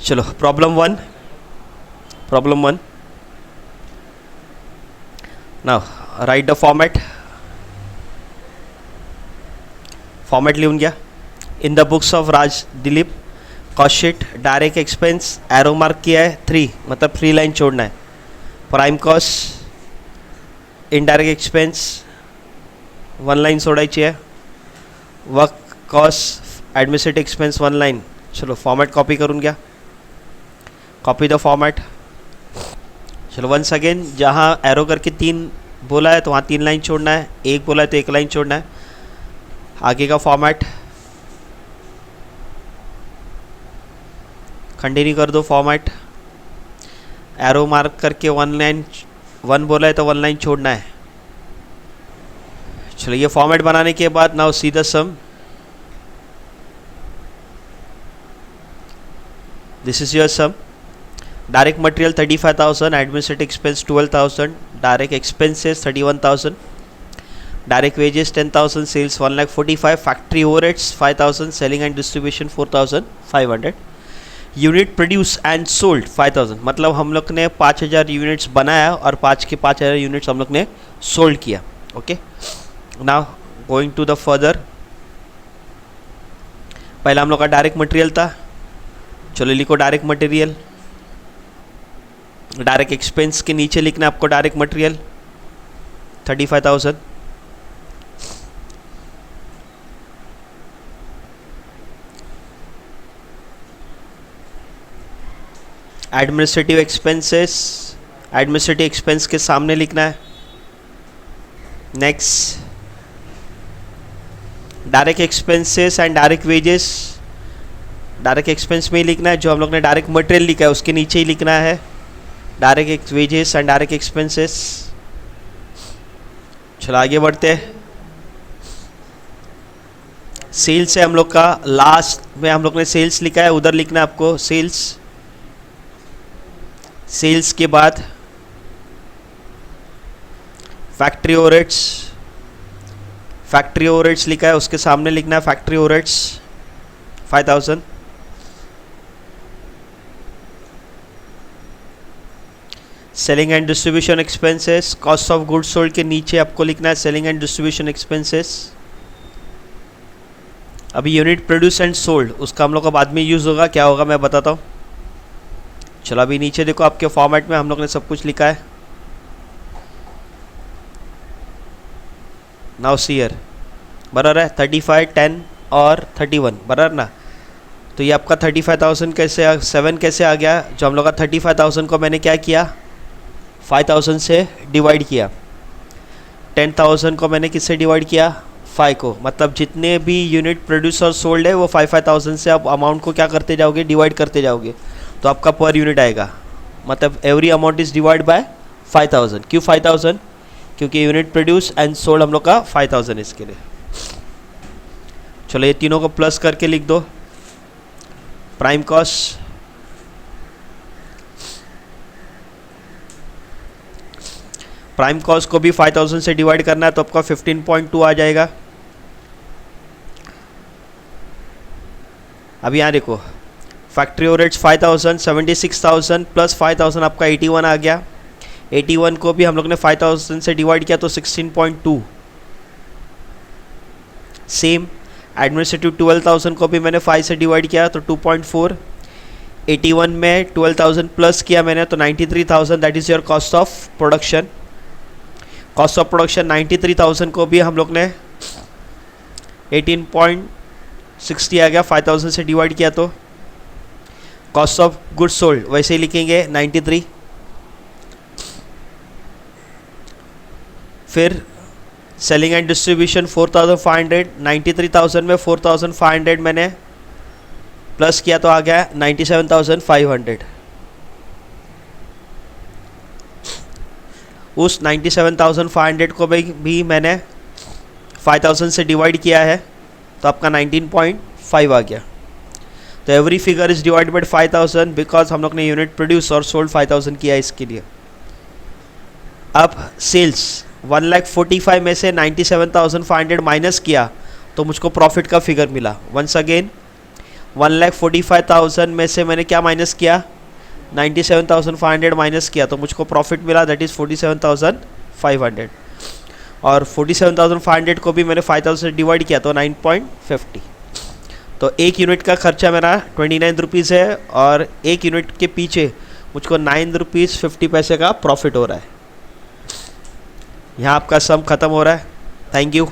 चलो problem one now right the format लिहून घ्या. In the books of Raj Dilip cost sheet direct expense arrow mark किया है 3 मतलब 3 लाइन छोड़ना है. Prime cost indirect expense 1 line सोडायची आहे. Work cost administrative expense 1 line. चलो फॉर्मेट कॉपी करून घ्या. Copy the format. चलो वंस अगेन जहाँ एरो करके 3 बोला है तो वहाँ 3 लाइन छोड़ना है. 1 बोला है तो 1 लाइन छोड़ना है. आगे का फॉर्मेट कंटिन्यू कर दो. फॉर्मेट एरो मार्क करके 1 बोला है तो 1 लाइन छोड़ना है. चलो ये फॉर्मेट बनाने के बाद now see the sum. This is your sum. Direct material 35,000, administrative expense 12,000, direct expenses 31,000, direct wages 10,000, sales 1,45,000, factory overheads 5,000, selling and distribution 4,500, unit produce and sold 5,000. मतलब हम लोग ने 5,000 यूनिट्स बनाया और 5,000 यूनिट्स हम लोग ने सोल्ड किया. Okay now going to the further. पहला हम लोग का डायरेक्ट मटेरियल था. चलो लिखो डायरेक्ट मटेरियल. डायरेक्ट एक्सपेंस के नीचे लिखना आपको डायरेक्ट मटेरियल 35,000. एडमिनिस्ट्रेटिव एक्सपेंस के सामने लिखना है. Next direct expenses and direct wages. Direct expense में ही लिखना है. जो हम लोग ने डायरेक्ट मटेरियल लिखा है उसके नीचे ही लिखना है direct wages and direct expenses. चलो आगे बढ़ते हैं. सेल्स है हम लोग का. लास्ट में हम लोग ने सेल्स लिखा है, उधर लिखना है आपको सेल्स. सेल्स के बाद फैक्ट्री ओवरहेड्स लिखा है, उसके सामने लिखना है factory overheads 5,000. Selling and distribution expenses. Cost of goods sold के नीचे आपको लिखना है सेलिंग एंड डिस्ट्रीब्यूशन एक्सपेंसेस. अभी यूनिट प्रोड्यूस एंड सोल्ड उसका हम लोग का बाद में यूज़ होगा. क्या होगा मैं बताता हूँ. चलो अभी नीचे देखो आपके फॉर्मेट में हम लोग ने सब कुछ लिखा है. नाउ सी हियर बराबर है 35, 10 और 31 बराबर ना. तो ये आपका 35,000 कैसे आ गया. जो हम लोग का 35,000 को मैंने क्या किया 5,000 से डिवाइड किया. 10,000 को मैंने किससे डिवाइड किया 5 को. मतलब जितने भी यूनिट प्रोड्यूस और सोल्ड है वो 5,000 से आप अमाउंट को क्या करते जाओगे डिवाइड करते जाओगे तो आपका पर यूनिट आएगा. मतलब every amount is divide by 5,000. क्यों 5,000 क्योंकि यूनिट प्रोड्यूस एंड सोल्ड हम लोग का 5,000 इसके लिए. चलो ये तीनों को प्लस करके लिख दो. प्राइम कॉस्ट को भी 5,000 से डिवाइड करना है तो आपका 15.2 आ जाएगा. अब यहाँ देखो फैक्ट्री ओवरहेड्स 5,000, 76,000 प्लस 5,000 आपका 81 आ गया. 81 को भी हम लोग ने 5,000 से डिवाइड किया तो 16.2. सेम एडमिनिस्ट्रेटिव 12,000 को भी मैंने 5 से डिवाइड किया तो 2.4. 81 में 12,000 प्लस किया मैंने तो 93,000. That is your cost of production. 93,000 को भी हम लोग ने 18.60 आ गया 5,000 से डिवाइड किया तो. कॉस्ट ऑफ गुड्स सोल्ड वैसे ही लिखेंगे 93. फिर सेलिंग एंड डिस्ट्रीब्यूशन 4,500. 93,000 में 4,500 मैंने प्लस किया तो आ गया 97,500. उस 97,500 को भी मैंने 5,000 से डिवाइड किया है तो आपका 19.5 आ गया. तो every figure is divide by 5,000 because हम लोग ने यूनिट प्रोड्यूस और सोल्ड 5,000 किया है इसके लिए. अब सेल्स 1,45,000 में से 97,500 माइनस किया तो मुझको प्रॉफिट का फिगर मिला. वंस अगेन 1,45,000 में से मैंने क्या माइनस किया, 97,500 माइनस किया, तो मुझको प्रॉफिट मिला दैट इज़ 47,500, और 47,500 को भी मैंने 5,000 से डिवाइड किया तो 9.50। तो एक यूनिट का खर्चा मेरा 29 रुपीज़ है, और एक यूनिट के पीछे मुझको 9 रुपीज़ 50 पैसे का प्रॉफिट हो रहा है। यहाँ आपका सम ख़त्म हो रहा है। Thank you.